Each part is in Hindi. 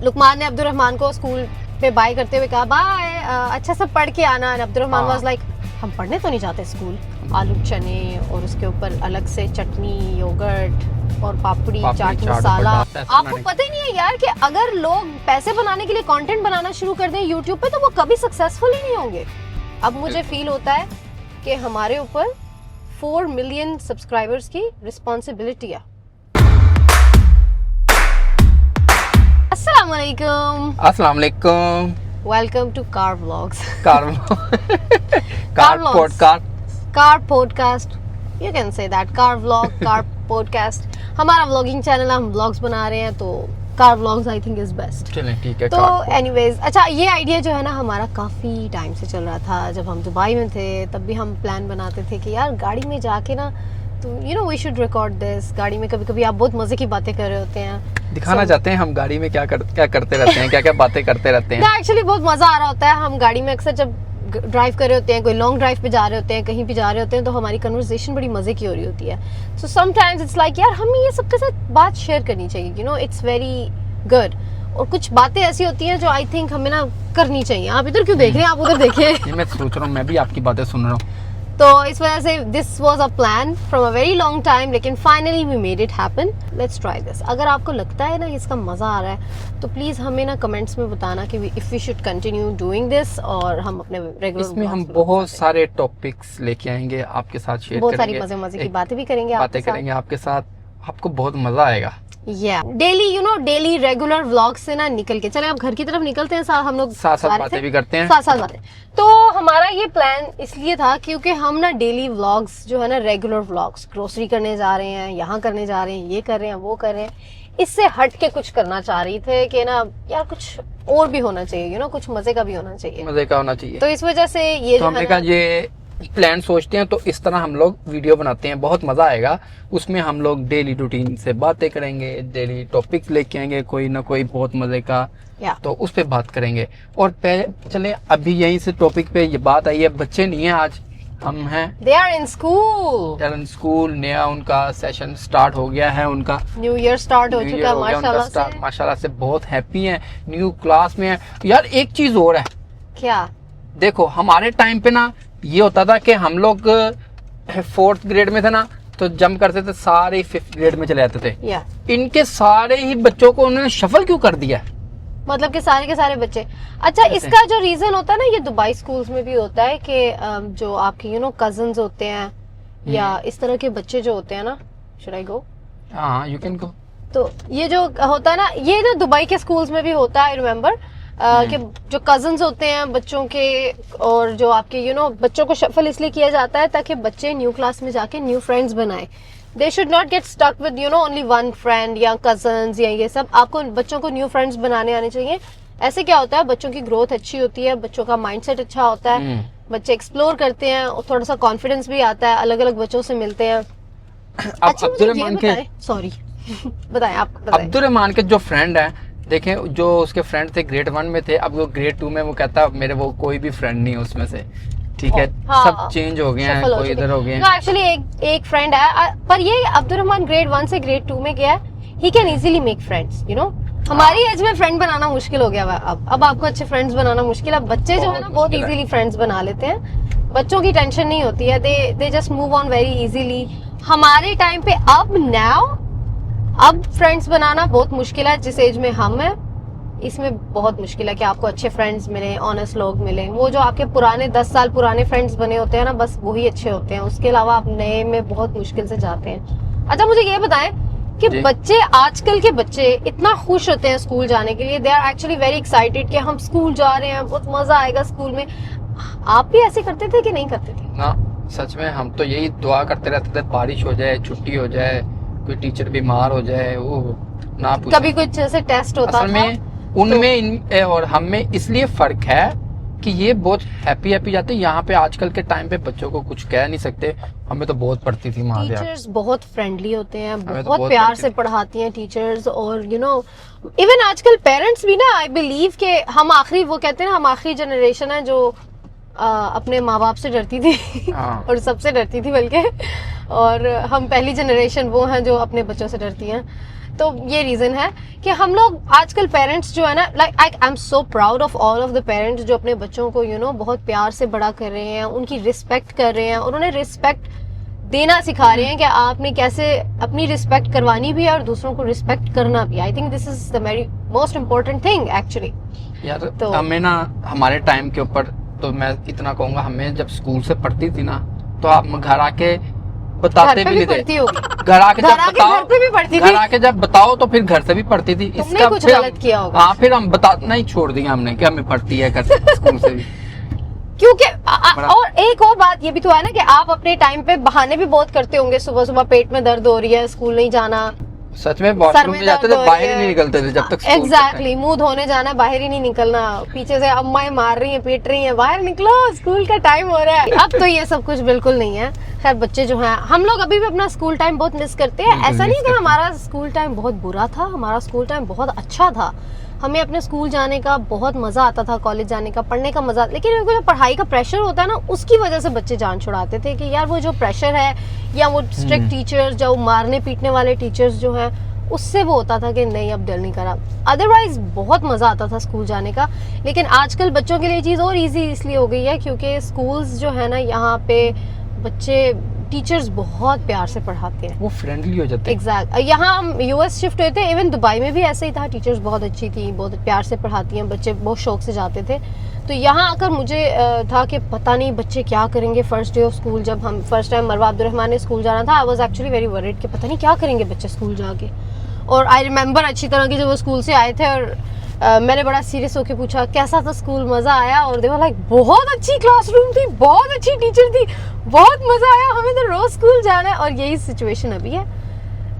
लुकमान ने अब्दुर्रहमान को स्कूल पे बाय करते हुए कहा बाय, अच्छा सब पढ़ के आना। अब्दुर्रहमान वाज लाइक हम पढ़ने तो नहीं जाते स्कूल। आलू चने और उसके ऊपर अलग से चटनी, योगर्ट और पापड़ी चाट मसाला। आपको पता ही नहीं है यार कि अगर लोग पैसे बनाने के लिए कंटेंट बनाना शुरू कर दें यूट्यूब पे तो वो कभी सक्सेसफुल ही नहीं होंगे। अब मुझे फील होता है कि हमारे ऊपर 4 मिलियन सब्सक्राइबर्स की रिस्पॉन्सिबिलिटी है। अस्सलाम वालेकुम, welcome to car vlogs. Car podcast, you can say that. Car vlog, car podcast हमारा व्लॉगिंग चैनल है, हम व्लॉग्स बना रहे हैं तो car vlogs I think is best. चलें ठीक है। तो एनीवेज, अच्छा ये आइडिया जो है ना हमारा काफ़ी टाइम से चल रहा था। जब हम दुबई में थे तब भी हम प्लान बनाते थे कि यार गाड़ी में जाके ना तो you know we should record this. गाड़ी में कभी कभी आप बहुत मज़े की बातें कर रहे होते हैं, दिखाना चाहते हैं हम गाड़ी में क्या करते रहते हैं, क्या बातें करते रहते हैं। एक्चुअली बहुत मज़ा आ रहा होता है। हम गाड़ी में अक्सर जब ड्राइव कर रहे होते हैं, कोई लॉन्ग ड्राइव पे जा रहे होते हैं, कहीं भी जा रहे होते हैं तो हमारी कन्वर्सेशन बड़ी मज़े की हो रही होती है। सो समटाइम्स इट्स लाइक यार हमें ये सबके साथ बात शेयर करनी चाहिए, you know it's very good. और कुछ बातें ऐसी होती हैं जो आई थिंक हमें ना करनी चाहिए। आप इधर क्यों देख रहे हैं, आप उधर देखिए। मैं सोच रहा हूँ, मैं भी आपकी बातें सुन रहा हूँ। तो इस वजह से this was a plan from a very long time, लेकिन finally we made it happen. Let's try this. अगर आपको लगता है ना इसका मज़ा आ रहा है तो प्लीज़ हमें ना कमेंट्स में बताना कि if we should continue doing this और हम अपने रेगुलर इसमें हम बहुत सारे टॉपिक्स लेके आएंगे आपके साथ, शेयर बहुत करेंगे, सारी मज़े की बातें भी करेंगे आपके साथ। आपको बहुत मज़ा आएगा। Daily you know daily regular vlog से ना निकल के चले अब घर की तरफ निकलते हैं, साथ हम लोग साथ बातें भी करते हैं, साथ बातें। तो हमारा ये प्लान इसलिए था क्योंकि हम ना डेली व्लॉग्स जो है ना रेगुलर व्लॉग्स, ग्रोसरी करने जा रहे हैं, यहाँ करने जा रहे हैं, ये कर रहे हैं, वो कर रहे हैं, इससे हट के कुछ करना चाह रही थे कि ना यार कुछ और भी होना चाहिए, यू नो कुछ मजे का भी होना चाहिए, मजे का होना चाहिए। तो इस वजह से ये तो हमने कहा ये प्लान सोचते हैं तो इस तरह हम लोग वीडियो बनाते हैं, बहुत मजा आएगा। उसमें हम लोग डेली रूटीन से बातें करेंगे, डेली टॉपिक्स लेके आएंगे कोई ना कोई बहुत मजे का, तो उस पे बात करेंगे। और चले अभी यहीं से टॉपिक पे ये बात आई है, बच्चे नहीं है आज, हम हैं। They are in school. नया उनका सेशन स्टार्ट हो गया है, उनका न्यू ईयर स्टार्ट हो चुका है माशाल्लाह से बहुत हैप्पी हैं, न्यू क्लास में है। यार एक चीज और है, क्या देखो हमारे टाइम पे ना ये होता था कि हम लोग 4th ग्रेड में थे ना तो जंप करते थे, सारे 5th ग्रेड में चले जाते थे। इनके सारे ही बच्चों को उन्होंने शफल क्यों कर दिया? मतलब कि सारे के सारे बच्चे। अच्छा इसका जो रीजन होता है ना, ये दुबई स्कूल्स में भी होता है कि जो आपके यू नो कजन्स होते हैं या इस तरह के बच्चे जो होते हैं ना, शुड आई गो? हाँ यू कैन गो। तो ये जो होता है ना, ये जो दुबई के स्कूल्स में भी होता है, आई रिमेम्बर कि जो कजन्स होते हैं बच्चों के और जो आपके यू नो बच्चों को शफल इसलिए किया जाता है ताकि बच्चे न्यू क्लास में जाके न्यू फ्रेंड्स बनाए। They should not get stuck with you know only one friend या कजन्स या ये सब। आपको बच्चों को न्यू फ्रेंड्स बनाने आने चाहिए। ऐसे क्या होता है, बच्चों की ग्रोथ अच्छी होती है, बच्चों का माइंडसेट अच्छा होता है, बच्चे एक्सप्लोर करते हैं और थोड़ा सा कॉन्फिडेंस भी आता है, अलग अलग बच्चों से मिलते हैं। अच्छा अब्दुर्रहमान के सॉरी बताएं आप। अब्दुर्रहमान के जो फ्रेंड है, देखें जो उसके फ्रेंड थे ग्रेड 1 में थे, अब वो ग्रेड 2 में वो कहता मेरे वो कोई भी फ्रेंड नहीं है उसमें से, ठीक है। हाँ, सब चेंज हो गए हैं, कोई इधर हो गए हैं। एक्चुअली एक फ्रेंड है, पर ये अब्दुर्रहमान ग्रेड 1 से ग्रेड 2 में गया है, he can easily make friends, you know. हमारी एज में फ्रेंड बनाना मुश्किल हो गया है अब आपको अच्छे फ्रेंड्स बनाना मुश्किल है। बच्चे जो है ना बहुत इजीली फ्रेंड्स बना लेते हैं, बच्चों की टेंशन नहीं होती है, they just move on very easily. हमारे टाइम पे अब फ्रेंड्स बनाना बहुत मुश्किल है। जिस एज में हम हैं इसमें बहुत मुश्किल है कि आपको अच्छे फ्रेंड्स मिले, ऑनेस्ट लोग मिले। वो जो आपके पुराने 10 साल पुराने फ्रेंड्स बने होते हैं ना, बस वही अच्छे होते हैं, उसके अलावा आप नए में बहुत मुश्किल से जाते हैं। अच्छा मुझे ये बताएं कि बच्चे, आजकल के बच्चे इतना खुश होते हैं स्कूल जाने के लिए, they are actually very excited कि हम स्कूल जा रहे हैं, बहुत मजा आएगा स्कूल में। आप भी ऐसे करते थे कि नहीं करते थे? ना सच में हम तो यही दुआ करते रहते थे, बारिश हो जाए, छुट्टी हो जाए, कोई टीचर बीमार हो जाए, वो ना पूछे। कभी कुछ ऐसे टेस्ट होता था उनमें और हम में इसलिए फर्क है कि ये बहुत हैप्पी जाते हैं। यहाँ पे आजकल के टाइम पे बच्चों को कुछ कह नहीं सकते। हमें तो बहुत पढ़ती थी माँ। टीचर्स बहुत फ्रेंडली होते हैं, बहुत प्यार से पढ़ाती हैं टीचर्स। और यू नो इवन आजकल पेरेंट्स भी ना, आई बिलीव के हम आखिरी, वो कहते हैं ना हम आखिरी जनरेशन है जो अपने माँ बाप से डरती थी और सबसे डरती थी बल्कि, और हम पहली जनरेशन वो हैं जो अपने बच्चों से डरती हैं। तो ये रीजन है कि हम लोग आजकल पेरेंट्स जो है ना, like I am so proud of all of the parents जो अपने बच्चों को बहुत प्यार से बड़ा कर रहे हैं, उनकी रिस्पेक्ट कर रहे हैं और उन्हें रिस्पेक्ट देना सिखा रहे हैं कि आपने कैसे अपनी रिस्पेक्ट करवानी भी है और दूसरों को रिस्पेक्ट करना भी। I think this is the very most important thing actually. यार तो हमें ना हमारे टाइम के ऊपर तो मैं इतना कहूंगा, हमें जब स्कूल से पढ़ती थी ना तो आप घर आके बताते भी नहीं थे, घर आके जब बताओ, घर पे भी पढ़ती घर थी, आके जब बताओ तो फिर घर से भी पढ़ती थी। तुमने कुछ गलत किया होगा। हाँ, फिर हम बताना ही छोड़ दिया हमने कि हमें पढ़ती है घर से, स्कूल से भी। क्योंकि और एक और बात ये भी तो है ना कि आप अपने टाइम पे बहाने भी बहुत करते होंगे, सुबह सुबह पेट में दर्द हो रही है, स्कूल नहीं जाना। सच में वॉशरूम में जाते थे, बाहर ही नहीं निकलते थे जब तक स्कूल एग्जैक्टली, मुंह धोने जाना, बाहर ही नहीं निकलना, पीछे से अम्माएं मार रही हैं, पीट रही हैं, बाहर निकलो स्कूल का टाइम हो रहा है। अब तो ये सब कुछ बिल्कुल नहीं है। खैर बच्चे जो हैं, हम लोग अभी भी अपना स्कूल टाइम बहुत मिस करते हैं। ऐसा नहीं कि हमारा स्कूल टाइम बहुत बुरा था, हमारा स्कूल टाइम बहुत अच्छा था। हमें अपने स्कूल जाने का बहुत मजा आता था, कॉलेज जाने का, पढ़ने का मजा। लेकिन जो पढ़ाई का प्रेशर होता है ना, उसकी वजह से बच्चे जान छुड़ाते थे कि यार वो जो प्रेशर है या वो स्ट्रिक्ट टीचर्स, जो मारने पीटने वाले टीचर्स जो हैं, उससे वो होता था कि नहीं अब दिल नहीं करा। अदरवाइज बहुत मजा आता था स्कूल जाने का। लेकिन आजकल बच्चों के लिए चीज और इजी इसलिए हो गई है क्योंकि स्कूल्स जो है ना, यहाँ पे बच्चे टीचर्स बहुत प्यार से पढ़ाते हैं, वो फ्रेंडली हो जाते हैं। एग्जैक्ट। यहाँ हम यूएस शिफ्ट हुए थे, इवन दुबई में भी ऐसे ही था, टीचर्स बहुत अच्छी थी, बहुत प्यार से पढ़ाती हैं, बच्चे बहुत शौक से जाते थे। तो यहाँ आकर मुझे था कि पता नहीं बच्चे क्या करेंगे फर्स्ट डे ऑफ स्कूल। जब हम फर्स्ट टाइम मरवा अब्दुर्रहमान ने स्कूल जाना था, I was actually very worried कि पता नहीं क्या करेंगे बच्चे स्कूल जाके। और आई रिमेंबर अच्छी तरह की जब वो स्कूल से आए थे और मैंने बड़ा सीरियस होकर पूछा कैसा था स्कूल, मजा आया? और दे वर लाइक बहुत अच्छी क्लासरूम थी, बहुत अच्छी टीचर थी, बहुत मजा आया, हमें तो रोज स्कूल जाना है। और यही सिचुएशन अभी है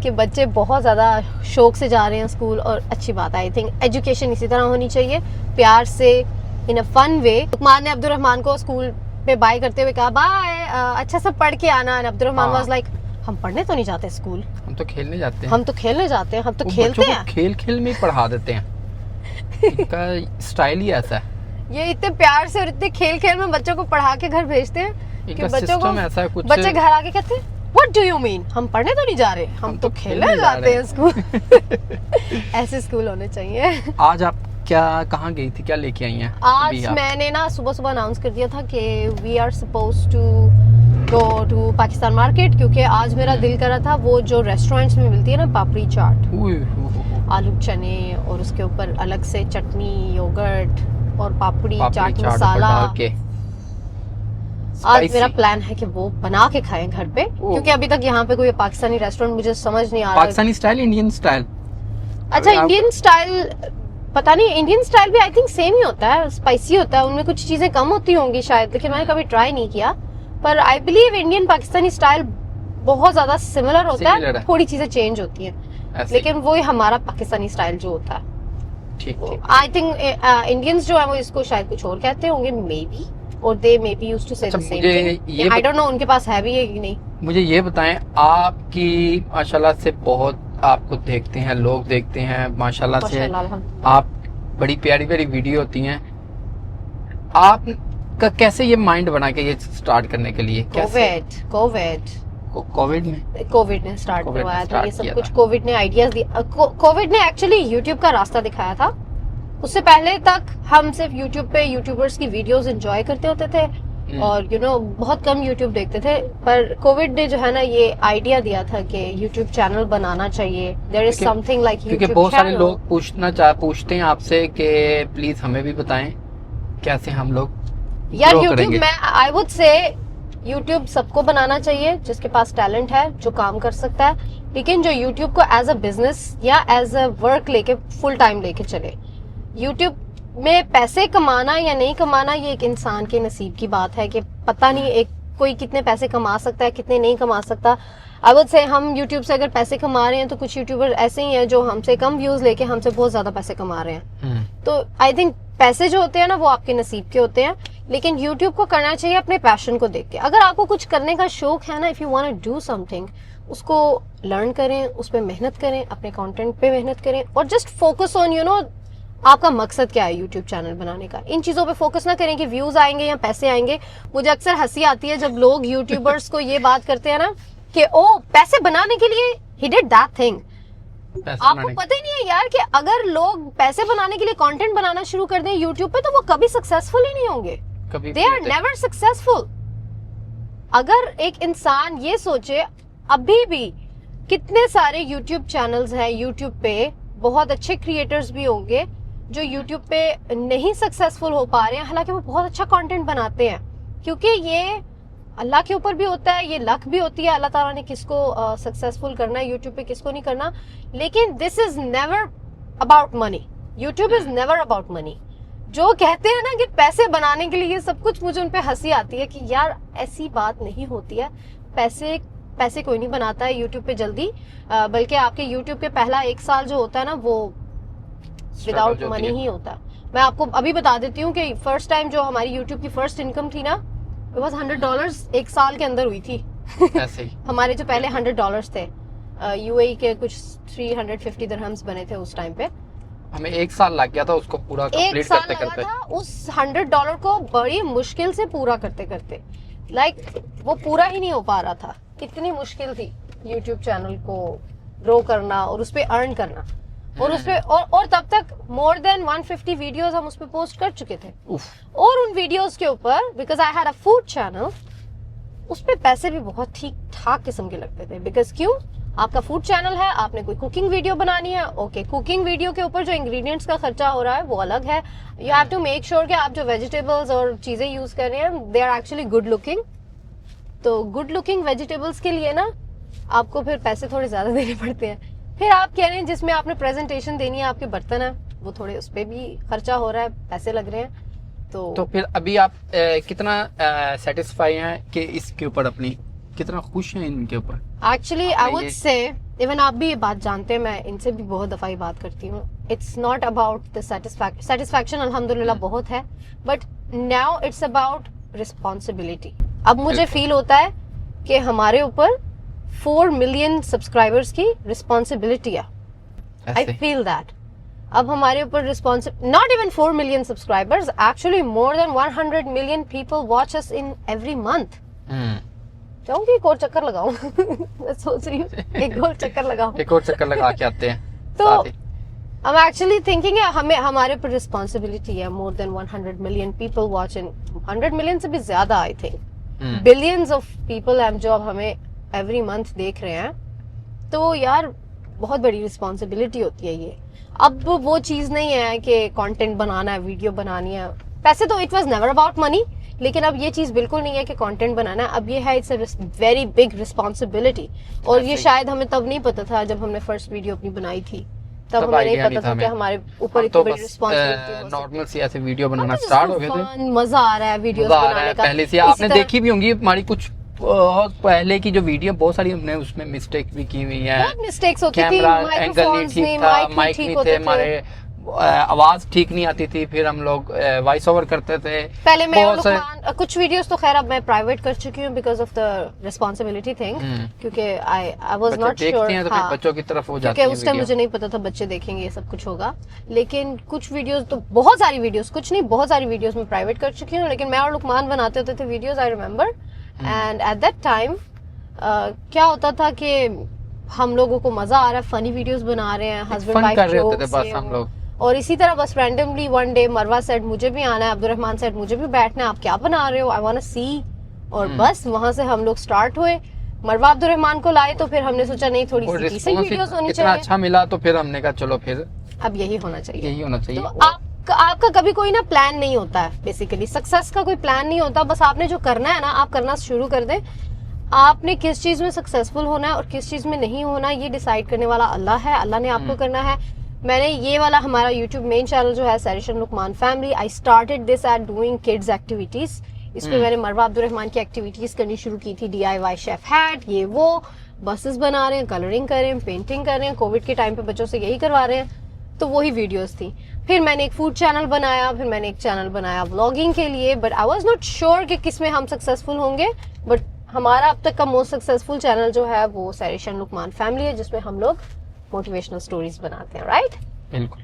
कि बच्चे बहुत ज़्यादा शौक से जा रहे हैं स्कूल, और अच्छी बात है। आई थिंक एजुकेशन इसी तरह होनी चाहिए, प्यार से, इन अ फन वे। लुकमान ने अब्दुर्रहमान को स्कूल पे बाय करते हुए कहा बाय, अच्छा सब पढ़ के आना। अब्दुर्रहमान वाज लाइक हम पढ़ने तो नहीं जाते स्कूल, हम तो खेलने जाते हैं, हम तो खेलने जाते हैं, हम तो खेलते हैं। खेल खेल में ही पढ़ा देते हैं, इनका स्टाइल ही ऐसा है। ये इतने प्यार से और इतने खेल खेल में बच्चों को पढ़ा के घर भेजते हैं कि बच्चों को ऐसा है कुछ। बच्चे घर आके कहते हैं व्हाट डू यू मीन, हम पढ़ने तो नहीं जा रहे, हम तो खेलने जाते हैं स्कूल। ऐसे स्कूल होने चाहिए। आज आप क्या कहाँ गई थी, क्या लेके आई हैं? आज मैंने ना सुबह सुबह अनाउंस कर दिया था कि we are suppose to go to Pakistan market, क्योंकि आज मेरा दिल कर रहा था वो जो रेस्टोरेंट्स में मिलती है ना पापड़ी चाट, आलू चने और उसके ऊपर अलग से चटनी, योगर्ट और पापड़ी चाट मसाला। आज मेरा प्लान है कि वो बना के खाएं घर पे, क्योंकि अभी तक यहाँ पे कोई पाकिस्तानी रेस्टोरेंट मुझे समझ नहीं आ रहा। Pakistani style, Indian style? अच्छा इंडियन स्टाइल पता नहीं, इंडियन स्टाइल भी आई थिंक सेम ही होता है, स्पाइसी होता है, उनमें कुछ चीजें कम होती होंगी शायद, लेकिन मैंने कभी ट्राई नहीं किया। पर I believe Indian Pakistani style बहुत ज्यादा सिमिलर होता है, थोड़ी चीजें चेंज होती हैं, लेकिन वो हमारा पाकिस्तानी स्टाइल जो होता है। ठीक। आई थिंक इंडियंस जो है वो इसको शायद कुछ और कहते होंगे, मे बी, और दे मे बी यूज्ड टू से the same thing. I don't know उनके पास है भी है कि नहीं। मुझे ये बताएं, आपकी माशाल्लाह से बहुत आपको देखते हैं लोग, देखते हैं माशाल्लाह से, आप बड़ी प्यारी प्यारी वीडियो होती हैं। आप का कैसे ये माइंड बना के ये स्टार्ट करने के लिए? कोविड ने स्टार्ट करवाया था ये सब कुछ। कोविड ने आइडियाज दिया, कोविड ने एक्चुअली यूट्यूब का रास्ता दिखाया था। उससे पहले तक हम सिर्फ यूट्यूब पे यूट्यूबर्स की वीडियोस एंजॉय करते होते थे और बहुत कम यूट्यूब देखते थे। पर कोविड ने जो है ना ये आइडिया दिया था कि यूट्यूब चैनल बनाना चाहिए, there is something like YouTube channel. क्योंकि बहुत सारे लोग पूछते हैं आपसे कि प्लीज हमें भी बताएं कैसे हम लोग यार यूट्यूब में आई वुड से यूट्यूब सबको बनाना चाहिए जिसके पास टैलेंट है, जो काम कर सकता है, लेकिन जो यूट्यूब को एज अ बिजनेस या एज अ वर्क लेके फुल टाइम लेके चले। यूट्यूब में पैसे कमाना या नहीं कमाना ये एक इंसान के नसीब की बात है कि पता नहीं एक कोई कितने पैसे कमा सकता है, कितने नहीं कमा सकता। आई वुड से हम यूट्यूब से अगर पैसे कमा रहे हैं तो कुछ यूट्यूबर ऐसे ही हैं जो हमसे कम व्यूज लेके हमसे बहुत ज्यादा पैसे कमा रहे हैं। तो आई थिंक पैसे जो होते हैं ना वो आपके नसीब के होते हैं, लेकिन यूट्यूब को करना चाहिए अपने पैशन को देख के। अगर आपको कुछ करने का शौक है ना, if you want to do something, उसको लर्न करें, उस पर मेहनत करें, अपने कंटेंट पे मेहनत करें और जस्ट फोकस ऑन आपका मकसद क्या है यूट्यूब चैनल बनाने का। इन चीजों पे फोकस ना करें कि व्यूज आएंगे या पैसे आएंगे। मुझे अक्सर हंसी आती है जब लोग यूट्यूबर्स को ये बात करते हैं ना कि ओ पैसे बनाने के लिए ही डिड दैट थिंग। पैसे आपको बनाने पता ही नहीं है यार कि अगर लोग पैसे बनाने के लिए कंटेंट बनाना शुरू कर दें यूट्यूब पे तो वो कभी सक्सेसफुल ही नहीं होंगे। कभी दे आर नेवर सक्सेसफुल। अगर एक इंसान ये सोचे, अभी भी कितने सारे यूट्यूब चैनल्स हैं यूट्यूब पे, बहुत अच्छे क्रिएटर्स भी होंगे जो यूट्यूब पे नहीं सक्सेसफुल हो पा रहे हैं, हालांकि वो बहुत अच्छा कंटेंट बनाते हैं, क्योंकि ये अल्लाह के ऊपर भी होता है, ये लक भी होती है, अल्लाह ताला ने किसको सक्सेसफुल करना है यूट्यूब पे, किसको नहीं करना। लेकिन this is never about money, YouTube is never about money. जो कहते हैं ना कि पैसे बनाने के लिए ये सब कुछ, मुझे उन पे हंसी आती है कि यार ऐसी बात नहीं होती है। पैसे कोई नहीं बनाता है यूट्यूब पे जल्दी, बल्कि आपके यूट्यूब के पहला 1 साल जो होता है ना वो विदाउट मनी ही होता है। मैं आपको अभी बता देती हूँ कि फर्स्ट टाइम जो हमारी यूट्यूब की फर्स्ट इनकम थी ना, इट वाज $100 1 साल के अंदर हुई थी। ऐसे ही हमारे जो पहले $100 थे, यूएई के कुछ 350 दिरहम्स बने थे उस टाइम पे। हमें 1 साल लग गया था उसको पूरा एक कंप्लीट साल करते लगा करते। था उस $100 को बड़ी मुश्किल से पूरा करते करते। वो पूरा ही नहीं हो पा रहा था, इतनी मुश्किल थी यूट्यूब चैनल को ग्रो करना और उस पे अर्न करना। और उस पे और तब तक मोर देन 150 वीडियोस हम उस पे पोस्ट कर चुके थे। और उन वीडियोस के ऊपर, because I had a food channel, उस पे पैसे भी बहुत ठीक ठाक किस्म के लगते थे। बिकॉज क्यों, आपका फूड चैनल है, आपने कोई कुकिंग वीडियो बनानी है, ओके, कुकिंग वीडियो के ऊपर जो इंग्रेडिएंट्स का खर्चा हो रहा है वो अलग है। You have to make sure कि आप जो वेजिटेबल्स और चीजें यूज कर रहे हैं they are actually good looking. तो गुड लुकिंग वेजिटेबल्स के लिए ना आपको फिर पैसे थोड़े ज्यादा देने पड़ते हैं। फिर आप कह रहे हैं जिसमें आपने प्रेजेंटेशन देनी है, आपके बर्तन है, वो थोड़े उस पर भी खर्चा हो रहा है, पैसे लग रहे हैं। तो फिर अभी आप कितना सेटिस्फाई हैं कि इसके ऊपर, अपनी कितना खुश हैं इनके ऊपर? Actually I would say, even आप भी ये बात जानते हैं, मैं इनसे भी बहुत दफा ये बात करती हूँ, it's not about the satisfaction अल्हम्दुलिल्लाह बहुत है, but now it's about responsibility. अब मुझे फील होता है कि हमारे ऊपर 4 मिलियन सब्सक्राइबर्स की रिस्पॉन्सिबिलिटी है। आई फील दैट अब हमारे ऊपर not even 4 million subscribers, actually more than 100 million people watch us in every month. चाहूंगी एक और चक्कर लगाऊं मैं सोच रही हूँ एक और चक्कर लगाऊं, एक और चक्कर लगा के आते हैं। तो I'm actually thinking है हमारे ऊपर रिस्पॉन्सिबिलिटी है। More than 100 million people watching, 100 million से भी ज्यादा, I think billions of people हैं जो अब हमें एवरी मंथ देख रहे हैं। तो यार बहुत बड़ी रिस्पॉन्सिबिलिटी होती है ये। अब वो चीज नहीं है कि कंटेंट बनाना है, वीडियो बनानी है, पैसे तो it was never about money, लेकिन अब ये चीज बिल्कुल नहीं है कि कंटेंट बनाना है, अब ये है it's a very big responsibility. और ये शायद हमें तब नहीं पता था जब हमने फर्स्ट वीडियो अपनी बनाई थी, तब हमें नहीं पता था कि हमारे ऊपर इतनी बड़ी रिस्पॉन्सिबिलिटी। नॉर्मल सी ऐसे वीडियो बनाना स्टार्ट हो गए थे, मजा आ रहा है वीडियोस बनाने का। पहले से आपने देखी भी होंगी हमारी कुछ बहुत पहले की जो वीडियो, बहुत सारी हमने उसमें मिस्टेक भी की हुई है, बहुत मिस्टेक्स होती थी, कैमरा एंगल नहीं ठीक था, माइक नहीं थे हमारे, आवाज ठीक नहीं आती थी, फिर हम लोग वॉइस ओवर करते थे पहले। मैं और लुकमान कुछ वीडियोस तो खैर अब मैं प्राइवेट कर चुकी हूँ because of the responsibility thing, क्योंकि आई वाज नॉट श्योर, बच्चों की तरफ हो जाती है, उस टाइम मुझे नहीं पता था बच्चे देखेंगे ये सब कुछ होगा। लेकिन कुछ वीडियोस तो, बहुत सारी वीडियोस, कुछ नहीं बहुत सारी वीडियोस मैं प्राइवेट कर चुकी हूँ, लेकिन मैं और लुकमान बनाते होते थे videos, I remember. And at that time क्या होता था कि हम लोगों को मजा आ रहा है, फनी वीडियोस बना रहे हैं, हस्बैंड वाइफ कर रहे होते थे बस हम लोग। और इसी तरह बस रैंडमली वन डे मरवा सेड मुझे भी आना है, अब्दुर्रहमान सेड मुझे भी बैठना है, आप क्या बना रहे हो, आई वांट टू सी। और बस वहां से हम लोग स्टार्ट हुए। मरवा अब्दुर्रहमान को लाए तो फिर हमने सोचा नहीं थोड़ी सी डिसेंट वीडियोस होनी चाहिए। इतना अच्छा मिला तो फिर हमने कहा चलो फिर अब यही होना चाहिए। तो आपका कभी कोई ना प्लान नहीं होता है, बेसिकली सक्सेस का कोई प्लान नहीं होता, बस आपने जो करना है ना आप करना शुरू कर दें। आपने किस चीज में सक्सेसफुल होना है और किस चीज में नहीं होना ये डिसाइड करने वाला अल्लाह है, अल्लाह ने आपको करना है। मैंने ये वाला हमारा यूट्यूब मेन चैनल जो है सैरिशन Lukman family, I started this at doing kids activities. इसमें मैंने मरवा अब्दुर्रहमान की एक्टिविटीज करनी शुरू की थी, DIY शेफ हैट, ये वो, बसेस बना रहे हैं, कलरिंग कर रहे हैं, पेंटिंग कर रहे हैं, कोविड के टाइम पे बच्चों से यही करवा रहे हैं, तो वही वीडियोस थी। फिर मैंने एक फूड चैनल बनाया, फिर मैंने एक चैनल बनाया व्लॉगिंग के लिए, but I was not sure कि किसमें हम सक्सेसफुल होंगे। बट हमारा अब तक का मोस्ट सक्सेसफुल चैनल जो है वो सैरिशन लुकमान फैमिली है, जिसमें हम लोग मोटिवेशनल स्टोरीज बनाते हैं। राइट, बिल्कुल।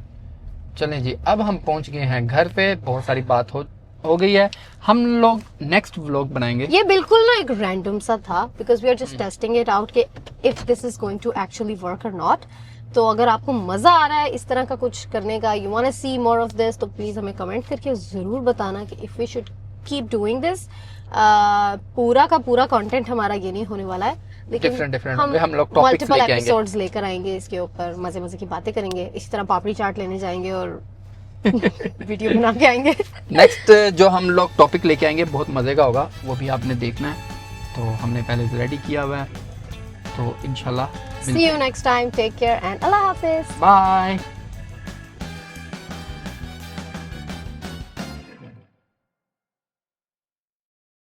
चलें जी, अब हम पहुंच गए हैं घर पे, बहुत सारी बात हो गई है, हम लोग नेक्स्ट व्लॉग बनाएंगे। ये बिल्कुल ना एक रैंडम सा था, because we are just testing it out कि if this is going to actually work or not. तो अगर आपको मजा आ रहा है इस तरह का कुछ करने का, you want to see more of this, तो प्लीज हमें कमेंट करके जरूर बताना कि if we should keep doing this. पूरा का पूरा कंटेंट हमारा ये नहीं होने वाला है, लेकिन डिफरेंट हम लोग टॉपिक्स मल्टीपल लेके आएंगे। एपिसोड्स लेकर आएंगे इसके ऊपर, मजे मजे की बातें करेंगे, इसी तरह पापड़ी चाट लेने जाएंगे और वीडियो बना के आएंगे। नेक्स्ट जो हम लोग टॉपिक लेके आएंगे बहुत मजे का होगा, वो भी आपने देखना है। तो हमने पहले से रेडी किया हुआ है, तो इंशाल्लाह See you next time. Take care and Allah Hafiz. Bye.